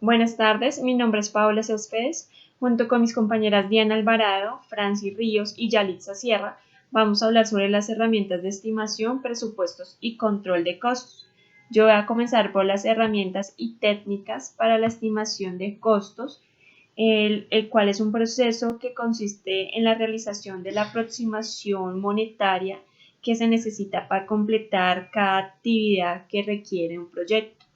Buenas tardes, mi nombre es Paola Céspedes. Junto con mis compañeras Diana Alvarado, Franci Ríos y Yalitza Sierra, vamos a hablar sobre las herramientas de estimación, presupuestos y control de costos. Yo voy a comenzar por las herramientas y técnicas para la estimación de costos, el cual es un proceso que consiste en la realización de la aproximación monetaria que se necesita para completar cada actividad que requiere un proyecto.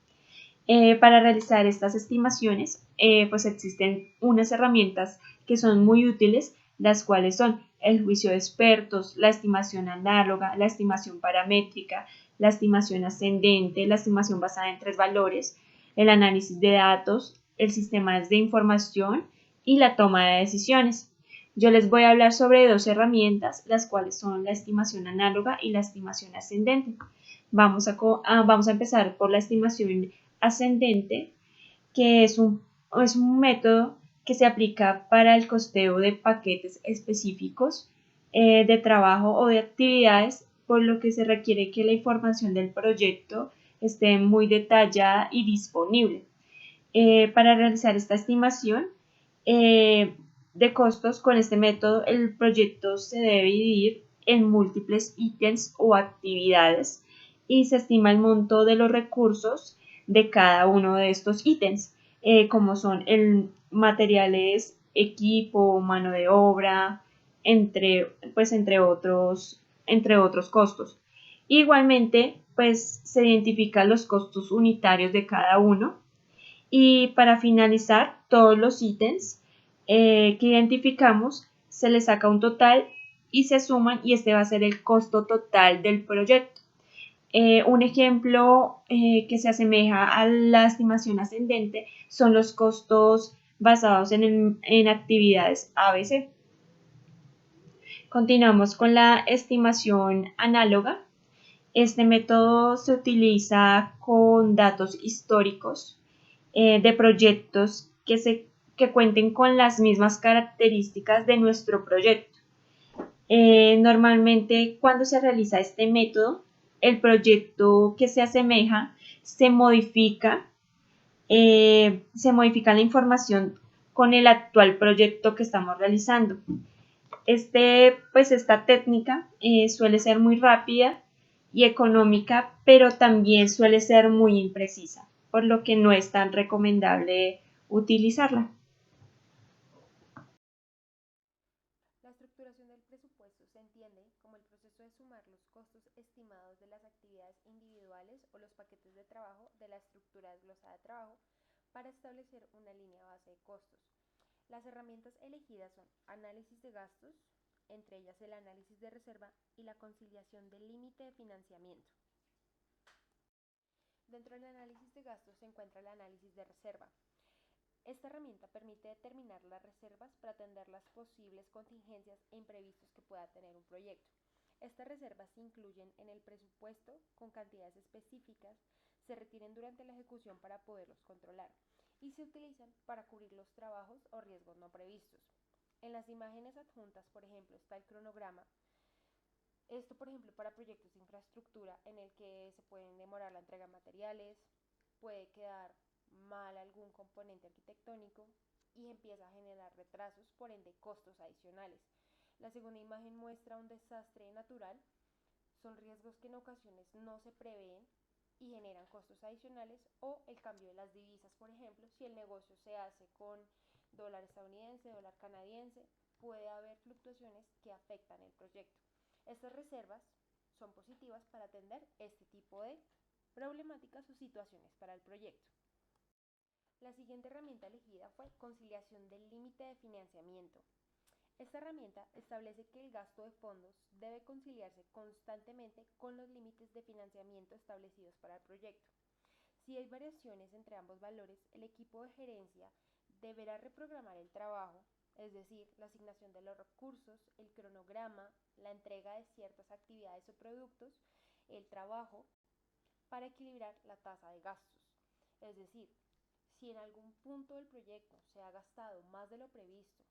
Para realizar estas estimaciones, pues existen unas herramientas que son muy útiles, las cuales son el juicio de expertos, la estimación análoga, la estimación paramétrica, la estimación ascendente, la estimación basada en tres valores, el análisis de datos, el sistema de información y la toma de decisiones. Yo les voy a hablar sobre dos herramientas, las cuales son la estimación análoga y la estimación ascendente. Vamos a empezar por la estimación ascendente, que es un método que se aplica para el costeo de paquetes específicos de trabajo o de actividades, por lo que se requiere que la información del proyecto esté muy detallada y disponible. Para realizar esta estimación de costos con este método, el proyecto se debe dividir en múltiples ítems o actividades y se estima el monto de los recursos de cada uno de estos ítems, como son el materiales, equipo, mano de obra, entre otros costos. Igualmente, pues se identifican los costos unitarios de cada uno y para finalizar todos los ítems que identificamos se le saca un total y se suman y este va a ser el costo total del proyecto. Un ejemplo que se asemeja a la estimación ascendente son los costos basados en actividades ABC. Continuamos con la estimación análoga. Este método se utiliza con datos históricos de proyectos que cuenten con las mismas características de nuestro proyecto. Normalmente cuando se realiza este método, el proyecto que se asemeja se modifica la información con el actual proyecto que estamos realizando. Esta técnica suele ser muy rápida y económica, pero también suele ser muy imprecisa, por lo que no es tan recomendable utilizarla. La estructuración del presupuesto se entiende como el proceso de sumar los costos estimados de las actividades individuales o los paquetes de trabajo de la estructura desglosada de trabajo para establecer una línea base de costos. Las herramientas elegidas son análisis de gastos, entre ellas el análisis de reserva y la conciliación del límite de financiamiento. Dentro del análisis de gastos se encuentra el análisis de reserva. Esta herramienta permite determinar las reservas para atender las posibles contingencias e imprevistos que pueda tener un proyecto. Estas reservas se incluyen en el presupuesto con cantidades específicas, se retienen durante la ejecución para poderlos controlar y se utilizan para cubrir los trabajos o riesgos no previstos. En las imágenes adjuntas, por ejemplo, está el cronograma. Esto, por ejemplo, para proyectos de infraestructura en el que se pueden demorar la entrega de materiales, puede quedar mal algún componente arquitectónico y empieza a generar retrasos, por ende costos adicionales. La segunda imagen muestra un desastre natural, son riesgos que en ocasiones no se prevén y generan costos adicionales, o el cambio de las divisas, por ejemplo, si el negocio se hace con dólar estadounidense, dólar canadiense, puede haber fluctuaciones que afectan el proyecto. Estas reservas son positivas para atender este tipo de problemáticas o situaciones para el proyecto. La siguiente herramienta elegida fue conciliación del límite de financiamiento. Esta herramienta establece que el gasto de fondos debe conciliarse constantemente con los límites de financiamiento establecidos para el proyecto. Si hay variaciones entre ambos valores, el equipo de gerencia deberá reprogramar el trabajo, es decir, la asignación de los recursos, el cronograma, la entrega de ciertas actividades o productos, el trabajo, para equilibrar la tasa de gastos. Es decir, si en algún punto del proyecto se ha gastado más de lo previsto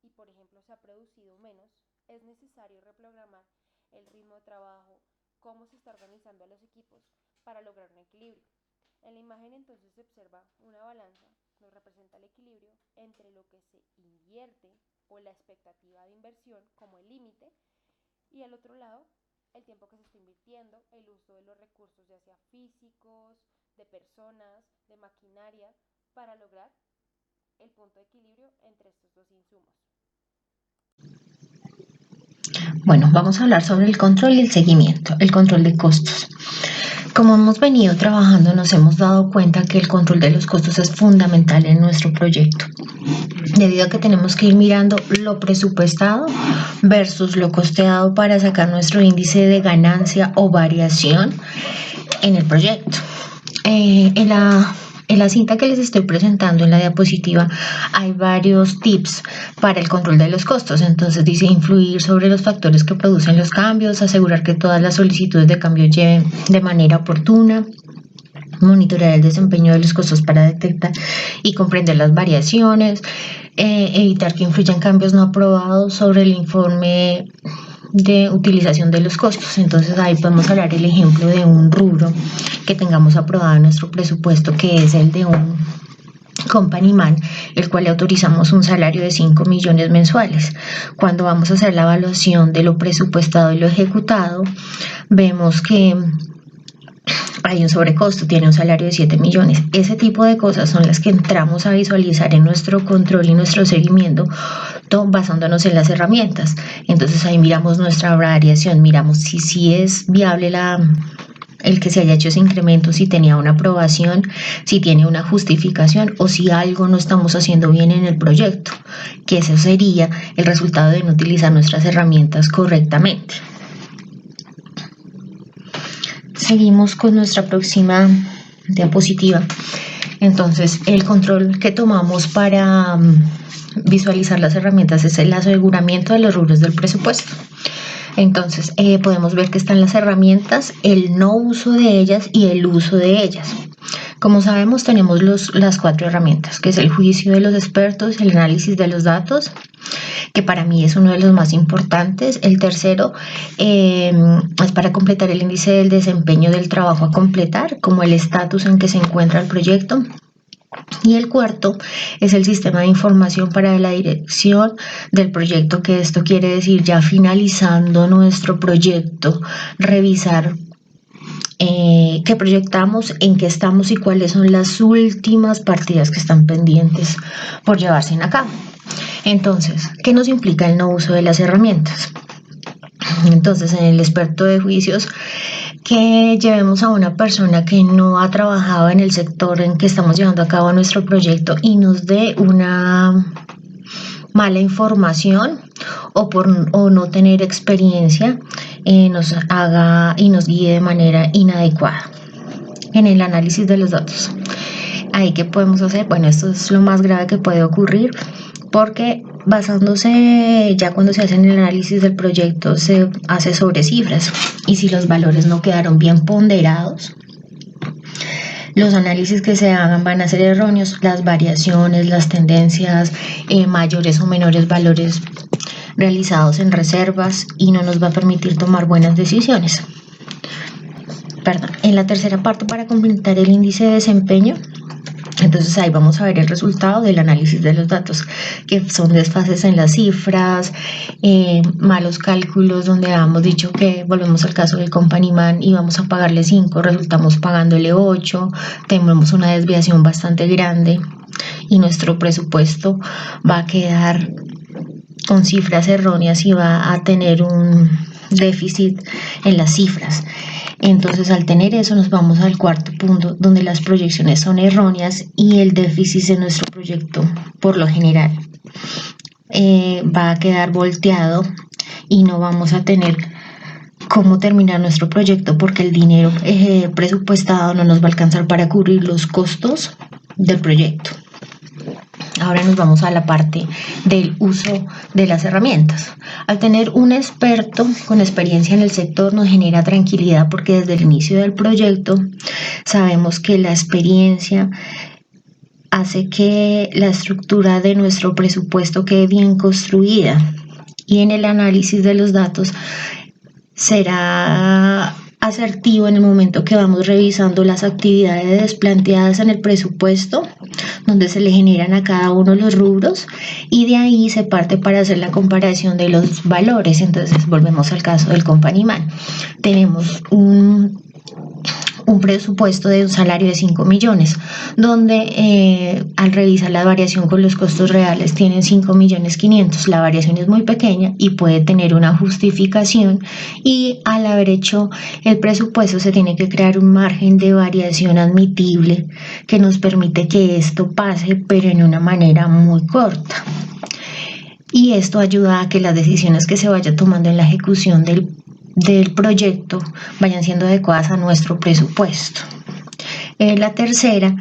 y, por ejemplo, se ha producido menos, es necesario reprogramar el ritmo de trabajo, cómo se está organizando a los equipos para lograr un equilibrio. En la imagen entonces se observa una balanza representa el equilibrio entre lo que se invierte o la expectativa de inversión como el límite y al otro lado el tiempo que se está invirtiendo, el uso de los recursos ya sea físicos, de personas, de maquinaria, para lograr el punto de equilibrio entre estos dos insumos. Bueno, vamos a hablar sobre el control y el seguimiento, el control de costos. Como hemos venido trabajando, nos hemos dado cuenta que el control de los costos es fundamental en nuestro proyecto, debido a que tenemos que ir mirando lo presupuestado versus lo costeado para sacar nuestro índice de ganancia o variación en el proyecto. En la cinta que les estoy presentando en la diapositiva hay varios tips para el control de los costos. Entonces dice influir sobre los factores que producen los cambios, asegurar que todas las solicitudes de cambio lleguen de manera oportuna, monitorear el desempeño de los costos para detectar y comprender las variaciones, evitar que influyan cambios no aprobados sobre el informe de utilización de los costos. Entonces ahí podemos hablar el ejemplo de un rubro que tengamos aprobado en nuestro presupuesto, que es el de un company man, el cual le autorizamos un salario de 5 millones mensuales. Cuando vamos a hacer la evaluación de lo presupuestado y lo ejecutado, vemos que hay un sobrecosto, tiene un salario de 7 millones. Ese tipo de cosas son las que entramos a visualizar en nuestro control y nuestro seguimiento, basándonos en las herramientas. Entonces ahí miramos nuestra variación, miramos si es viable el que se haya hecho ese incremento, si tenía una aprobación, si tiene una justificación o si algo no estamos haciendo bien en el proyecto, que eso sería el resultado de no utilizar nuestras herramientas correctamente. Seguimos con nuestra próxima diapositiva. Entonces, el control que tomamos para visualizar las herramientas es el aseguramiento de los rubros del presupuesto. Entonces, podemos ver que están las herramientas, el no uso de ellas y el uso de ellas. Como sabemos, tenemos las 4 herramientas, que es el juicio de los expertos, el análisis de los datos, que para mí es uno de los más importantes. El tercero es para completar el índice del desempeño del trabajo a completar, como el estatus en que se encuentra el proyecto. Y el cuarto es el sistema de información para la dirección del proyecto, que esto quiere decir ya finalizando nuestro proyecto, revisar qué proyectamos, en qué estamos y cuáles son las últimas partidas que están pendientes por llevarse a cabo. Entonces, ¿qué nos implica el no uso de las herramientas? Entonces, en el experto de juicios, que llevemos a una persona que no ha trabajado en el sector en que estamos llevando a cabo nuestro proyecto y nos dé una mala información o no tener experiencia, nos haga y nos guíe de manera inadecuada. En el análisis de los datos, ¿ahí qué podemos hacer? Bueno, esto es lo más grave que puede ocurrir, porque basándose ya cuando se hace el análisis del proyecto se hace sobre cifras, y si los valores no quedaron bien ponderados, los análisis que se hagan van a ser erróneos, las variaciones, las tendencias, mayores o menores valores realizados en reservas, y no nos va a permitir tomar buenas decisiones. En la tercera parte, para completar el índice de desempeño, entonces ahí vamos a ver el resultado del análisis de los datos, que son desfases en las cifras, malos cálculos donde habíamos dicho que, volvemos al caso del company man, íbamos a pagarle 5, resultamos pagándole 8, tenemos una desviación bastante grande y nuestro presupuesto va a quedar con cifras erróneas y va a tener un déficit en las cifras. Entonces, al tener eso, nos vamos al cuarto punto, donde las proyecciones son erróneas y el déficit de nuestro proyecto, por lo general, va a quedar volteado y no vamos a tener cómo terminar nuestro proyecto, porque el dinero presupuestado no nos va a alcanzar para cubrir los costos del proyecto. Ahora nos vamos a la parte del uso de las herramientas. Al tener un experto con experiencia en el sector nos genera tranquilidad, porque desde el inicio del proyecto sabemos que la experiencia hace que la estructura de nuestro presupuesto quede bien construida, y en el análisis de los datos será asertivo en el momento que vamos revisando las actividades planteadas en el presupuesto, donde se le generan a cada uno los rubros, y de ahí se parte para hacer la comparación de los valores. Entonces volvemos al caso del Companiman. Tenemos un presupuesto de un salario de 5 millones, donde al revisar la variación con los costos reales tienen 5 millones 500. La variación es muy pequeña y puede tener una justificación, y al haber hecho el presupuesto se tiene que crear un margen de variación admitible que nos permite que esto pase, pero en una manera muy corta. Y esto ayuda a que las decisiones que se vayan tomando en la ejecución del proyecto vayan siendo adecuadas a nuestro presupuesto. La tercera,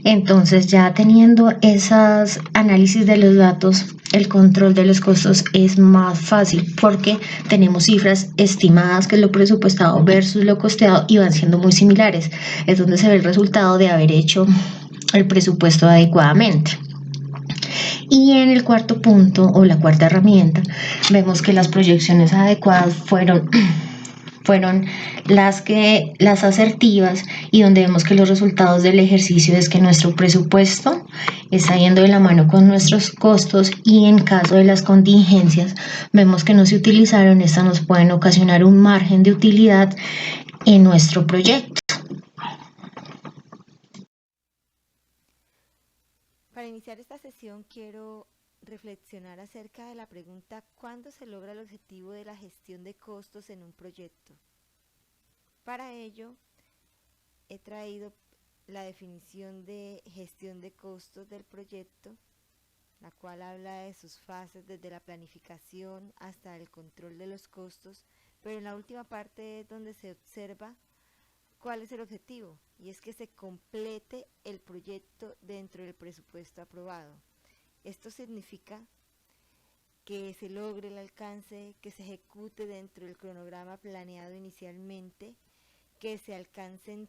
entonces, ya teniendo esos análisis de los datos, el control de los costos es más fácil porque tenemos cifras estimadas, que es lo presupuestado versus lo costeado, y van siendo muy similares. Es donde se ve el resultado de haber hecho el presupuesto adecuadamente. Y en el cuarto punto, o la cuarta herramienta, vemos que las proyecciones adecuadas fueron las asertivas, y donde vemos que los resultados del ejercicio es que nuestro presupuesto está yendo de la mano con nuestros costos, y en caso de las contingencias vemos que no se utilizaron. Estas nos pueden ocasionar un margen de utilidad en nuestro proyecto. Para iniciar esta sesión quiero reflexionar acerca de la pregunta: ¿cuándo se logra el objetivo de la gestión de costos en un proyecto? Para ello, he traído la definición de gestión de costos del proyecto, la cual habla de sus fases desde la planificación hasta el control de los costos, pero en la última parte es donde se observa cuál es el objetivo, y es que se complete el proyecto dentro del presupuesto aprobado. Esto significa que se logre el alcance, que se ejecute dentro del cronograma planeado inicialmente, que se alcancen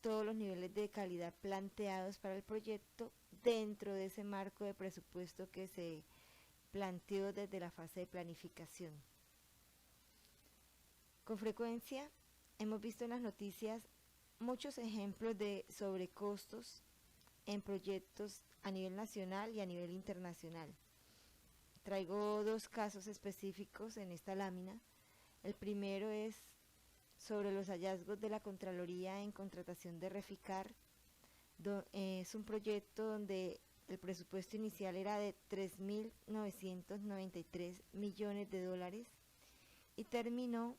todos los niveles de calidad planteados para el proyecto dentro de ese marco de presupuesto que se planteó desde la fase de planificación. Con frecuencia hemos visto en las noticias muchos ejemplos de sobrecostos en proyectos a nivel nacional y a nivel internacional. Traigo dos casos específicos en esta lámina. El primero es sobre los hallazgos de la Contraloría en contratación de Reficar. Es un proyecto donde el presupuesto inicial era de 3.993 millones de dólares y terminó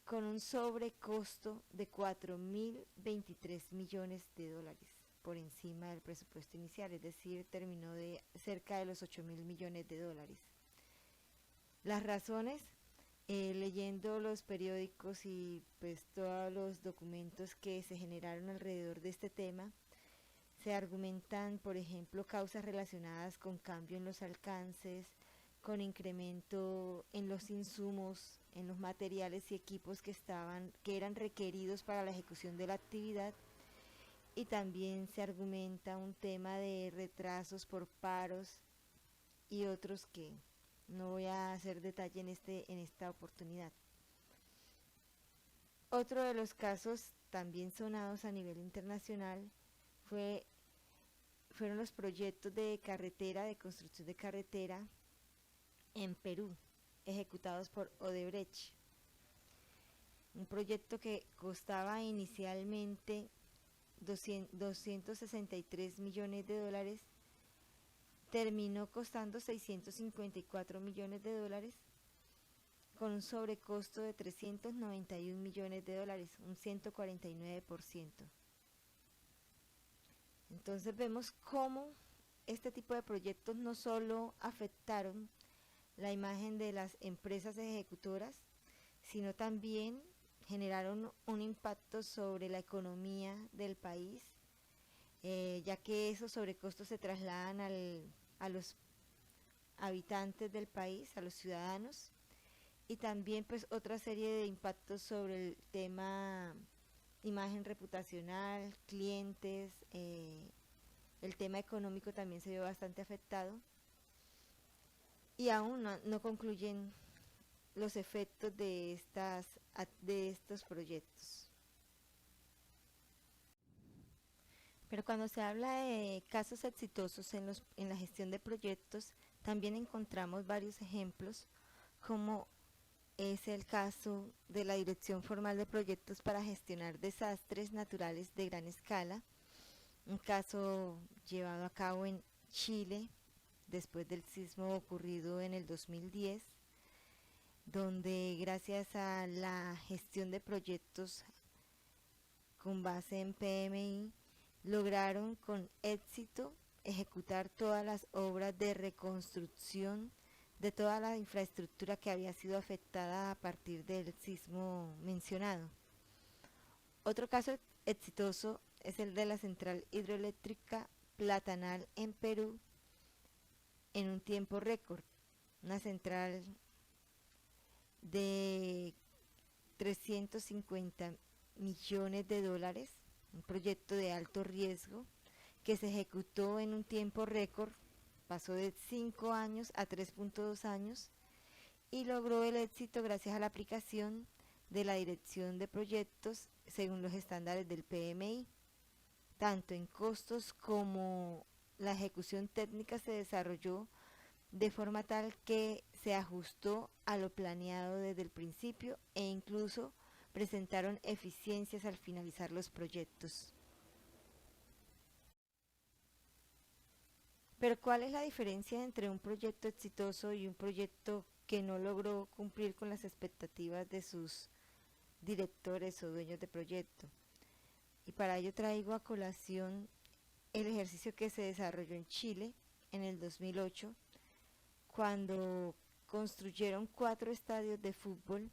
con un sobrecosto de 4.023 millones de dólares por encima del presupuesto inicial, es decir, terminó de cerca de los 8.000 millones de dólares. Las razones, leyendo los periódicos y pues todos los documentos que se generaron alrededor de este tema, se argumentan, por ejemplo, causas relacionadas con cambio en los alcances, con incremento en los insumos, en los materiales y equipos que eran requeridos para la ejecución de la actividad, y también se argumenta un tema de retrasos por paros y otros que no voy a hacer detalle en esta oportunidad. Otro de los casos también sonados a nivel internacional fueron los proyectos de construcción de carretera en Perú, ejecutados por Odebrecht. Un proyecto que costaba inicialmente 263 millones de dólares, terminó costando 654 millones de dólares, con un sobrecosto de 391 millones de dólares, un 149%. Entonces vemos cómo este tipo de proyectos no solo afectaron la imagen de las empresas ejecutoras, sino también generaron un impacto sobre la economía del país, ya que esos sobrecostos se trasladan a los habitantes del país, a los ciudadanos, y también pues otra serie de impactos sobre el tema imagen reputacional, clientes, el tema económico también se vio bastante afectado, y aún no concluyen los efectos de estos proyectos. Pero cuando se habla de casos exitosos en la gestión de proyectos, también encontramos varios ejemplos, como es el caso de la Dirección Formal de Proyectos para gestionar desastres naturales de gran escala, un caso llevado a cabo en Chile después del sismo ocurrido en el 2010, donde gracias a la gestión de proyectos con base en PMI, lograron con éxito ejecutar todas las obras de reconstrucción de toda la infraestructura que había sido afectada a partir del sismo mencionado. Otro caso exitoso es el de la central hidroeléctrica Platanal en Perú, en un tiempo récord, una central de 350 millones de dólares, un proyecto de alto riesgo que se ejecutó en un tiempo récord, pasó de 5 años a 3.2 años y logró el éxito gracias a la aplicación de la dirección de proyectos según los estándares del PMI. Tanto en costos como la ejecución técnica se desarrolló de forma tal que se ajustó a lo planeado desde el principio e incluso presentaron eficiencias al finalizar los proyectos. Pero ¿cuál es la diferencia entre un proyecto exitoso y un proyecto que no logró cumplir con las expectativas de sus directores o dueños de proyecto? Y para ello traigo a colación el ejercicio que se desarrolló en Chile en el 2008, cuando construyeron 4 estadios de fútbol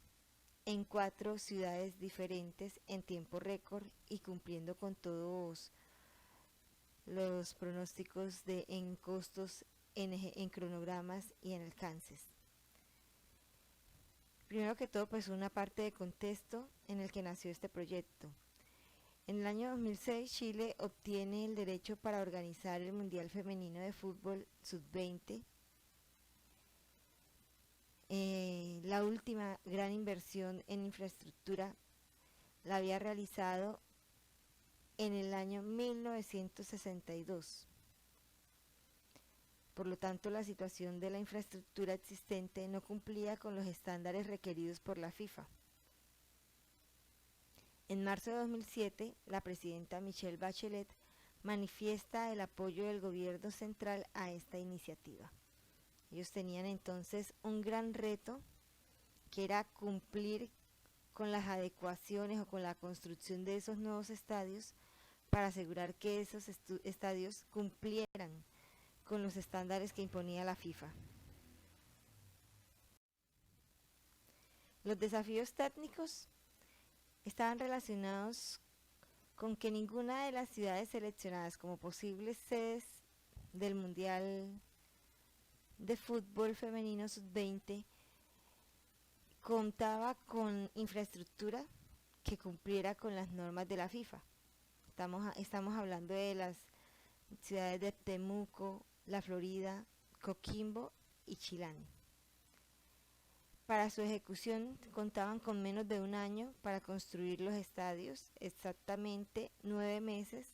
en 4 ciudades diferentes en tiempo récord y cumpliendo con todos los pronósticos en costos, en cronogramas y en alcances. Primero que todo, pues una parte de contexto en el que nació este proyecto. En el año 2006, Chile obtiene el derecho para organizar el Mundial Femenino de Fútbol Sub-20. La última gran inversión en infraestructura la había realizado en el año 1962. Por lo tanto, la situación de la infraestructura existente no cumplía con los estándares requeridos por la FIFA. En marzo de 2007, la presidenta Michelle Bachelet manifiesta el apoyo del gobierno central a esta iniciativa. Ellos tenían entonces un gran reto, que era cumplir con las adecuaciones o con la construcción de esos nuevos estadios para asegurar que esos estadios cumplieran con los estándares que imponía la FIFA. Los desafíos técnicos estaban relacionados con que ninguna de las ciudades seleccionadas como posibles sedes del Mundial de Fútbol Femenino Sub-20 contaba con infraestructura que cumpliera con las normas de la FIFA. Estamos hablando de las ciudades de Temuco, La Florida, Coquimbo y Chilán. Para su ejecución contaban con menos de un año para construir los estadios, exactamente 9 meses,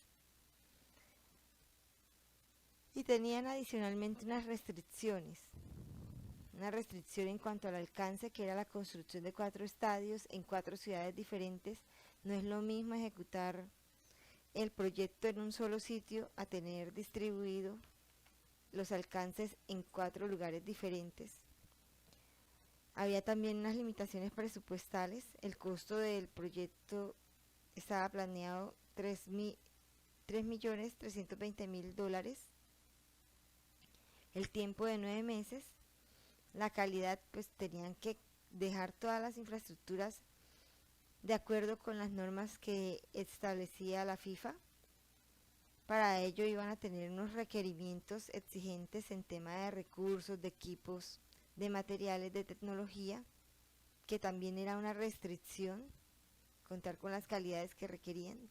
y tenían adicionalmente unas restricciones. Una restricción en cuanto al alcance, que era la construcción de 4 estadios en 4 ciudades diferentes. No es lo mismo ejecutar el proyecto en un solo sitio a tener distribuido los alcances en 4 lugares diferentes. Había también unas limitaciones presupuestales. El costo del proyecto estaba planeado $3.320.000. El tiempo de 9 meses. La calidad, pues tenían que dejar todas las infraestructuras de acuerdo con las normas que establecía la FIFA. Para ello iban a tener unos requerimientos exigentes en tema de recursos, de equipos, de materiales, de tecnología, que también era una restricción, contar con las calidades que requerían.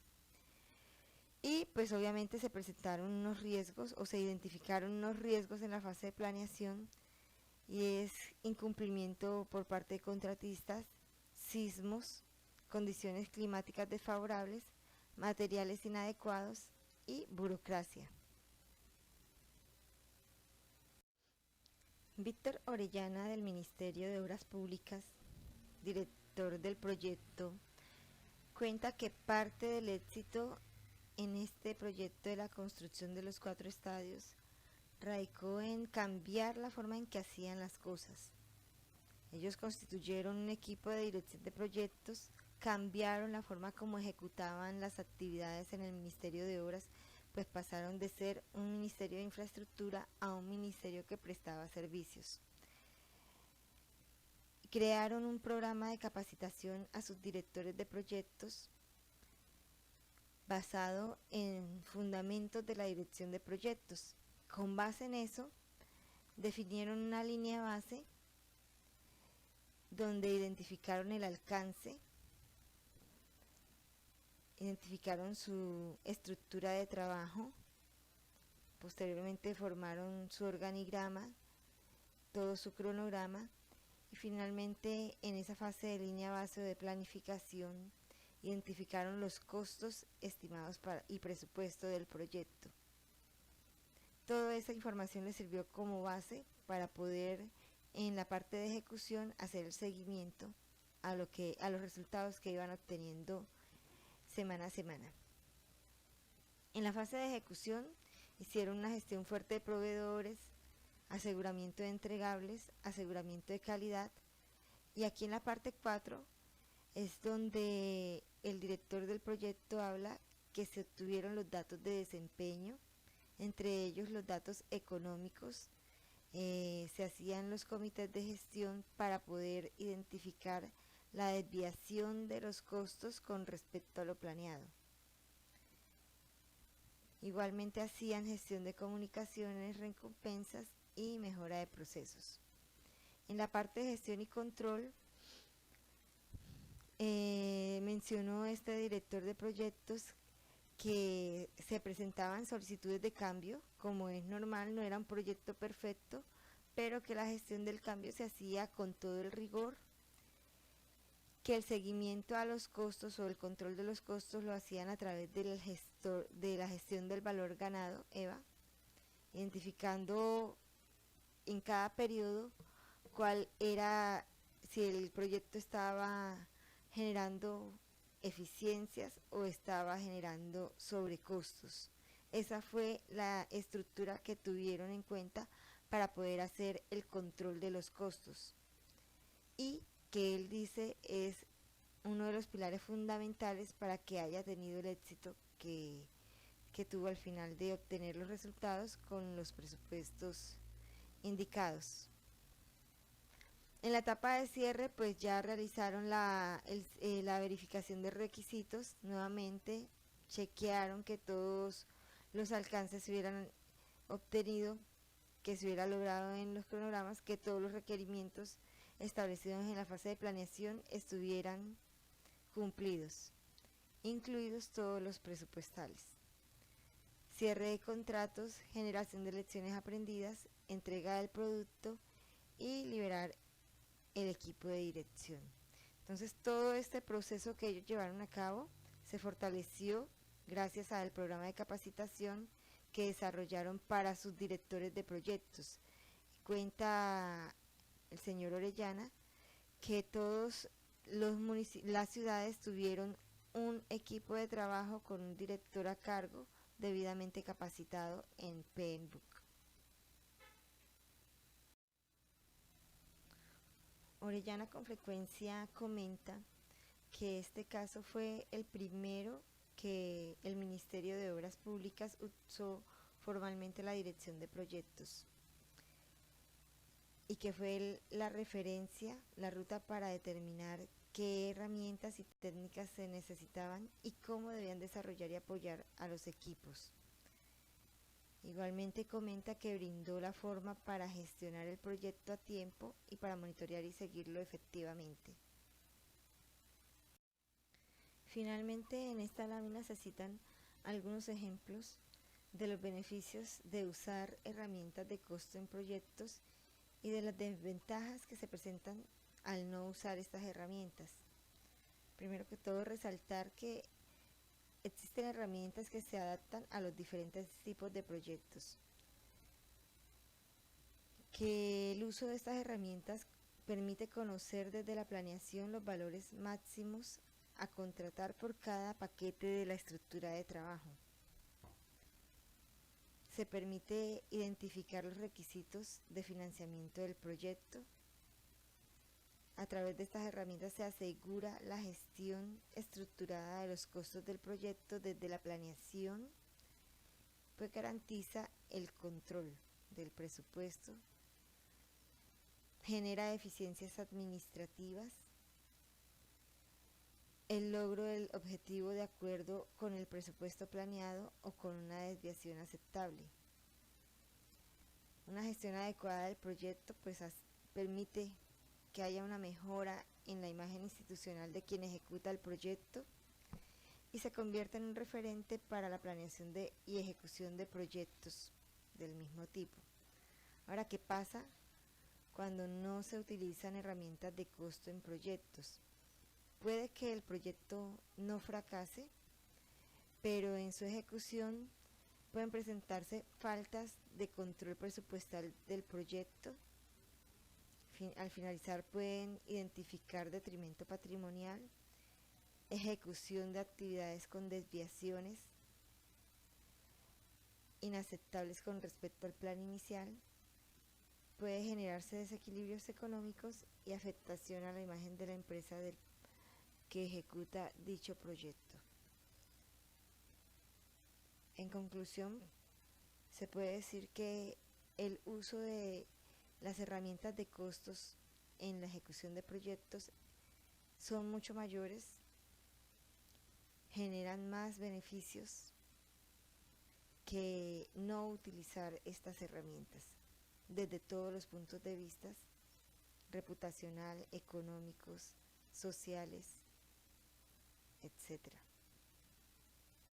Y pues obviamente se presentaron unos riesgos, o se identificaron unos riesgos en la fase de planeación, y es incumplimiento por parte de contratistas, sismos, condiciones climáticas desfavorables, materiales inadecuados y burocracia. Víctor Orellana, del Ministerio de Obras Públicas, director del proyecto, cuenta que parte del éxito en este proyecto de la construcción de los 4 estadios radicó en cambiar la forma en que hacían las cosas. Ellos constituyeron un equipo de dirección de proyectos, cambiaron la forma como ejecutaban las actividades en el Ministerio de Obras, pues pasaron de ser un ministerio de infraestructura a un ministerio que prestaba servicios. Crearon un programa de capacitación a sus directores de proyectos basado en fundamentos de la dirección de proyectos. Con base en eso, definieron una línea base donde identificaron el alcance, identificaron su estructura de trabajo, posteriormente formaron su organigrama, todo su cronograma, y finalmente en esa fase de línea base de planificación identificaron los costos estimados y presupuesto del proyecto. Toda esa información les sirvió como base para poder en la parte de ejecución hacer el seguimiento a los resultados que iban obteniendo semana a semana. En la fase de ejecución hicieron una gestión fuerte de proveedores, aseguramiento de entregables, aseguramiento de calidad, y aquí en la parte 4 es donde el director del proyecto habla que se obtuvieron los datos de desempeño, entre ellos los datos económicos. Se hacían los comités de gestión para poder identificar la desviación de los costos con respecto a lo planeado. Igualmente hacían gestión de comunicaciones, recompensas y mejora de procesos. En la parte de gestión y control, mencionó este director de proyectos que se presentaban solicitudes de cambio, como es normal, no era un proyecto perfecto, pero que la gestión del cambio se hacía con todo el rigor, que el seguimiento a los costos o el control de los costos lo hacían a través de la gestión del valor ganado, EVA, identificando en cada periodo cuál era, si el proyecto estaba generando eficiencias o estaba generando sobrecostos. Esa fue la estructura que tuvieron en cuenta para poder hacer el control de los costos, y que él dice es uno de los pilares fundamentales para que haya tenido el éxito que tuvo al final de obtener los resultados con los presupuestos indicados. En la etapa de cierre, pues ya realizaron la verificación de requisitos, nuevamente chequearon que todos los alcances se hubieran obtenido, que se hubiera logrado en los cronogramas, que todos los requerimientos establecidos en la fase de planeación estuvieran cumplidos, incluidos todos los presupuestales. Cierre de contratos, generación de lecciones aprendidas, entrega del producto y liberar el equipo de dirección. Entonces todo este proceso que ellos llevaron a cabo se fortaleció gracias al programa de capacitación que desarrollaron para sus directores de proyectos. Cuenta el señor Orellana que todos las ciudades tuvieron un equipo de trabajo con un director a cargo debidamente capacitado en PMBOK. Orellana con frecuencia comenta que este caso fue el primero que el Ministerio de Obras Públicas usó formalmente la dirección de proyectos, y que fue la referencia, la ruta para determinar qué herramientas y técnicas se necesitaban y cómo debían desarrollar y apoyar a los equipos. Igualmente comenta que brindó la forma para gestionar el proyecto a tiempo y para monitorear y seguirlo efectivamente. Finalmente, en esta lámina se citan algunos ejemplos de los beneficios de usar herramientas de costo en proyectos y de las desventajas que se presentan al no usar estas herramientas. Primero que todo, resaltar que existen herramientas que se adaptan a los diferentes tipos de proyectos, que el uso de estas herramientas permite conocer desde la planeación los valores máximos a contratar por cada paquete de la estructura de trabajo. Se permite identificar los requisitos de financiamiento del proyecto. A través de estas herramientas se asegura la gestión estructurada de los costos del proyecto desde la planeación, pues garantiza el control del presupuesto, genera eficiencias administrativas, el logro del objetivo de acuerdo con el presupuesto planeado o con una desviación aceptable. Una gestión adecuada del proyecto pues permite que haya una mejora en la imagen institucional de quien ejecuta el proyecto y se convierta en un referente para la planeación y ejecución de proyectos del mismo tipo. Ahora, ¿qué pasa cuando no se utilizan herramientas de costo en proyectos? Puede que el proyecto no fracase, pero en su ejecución pueden presentarse faltas de control presupuestal del proyecto. Al finalizar pueden identificar detrimento patrimonial, ejecución de actividades con desviaciones inaceptables con respecto al plan inicial, puede generarse desequilibrios económicos y afectación a la imagen de la empresa que ejecuta dicho proyecto. En conclusión, se puede decir que el uso de las herramientas de costos en la ejecución de proyectos son mucho mayores, generan más beneficios que no utilizar estas herramientas desde todos los puntos de vista: reputacional, económicos, sociales, etc.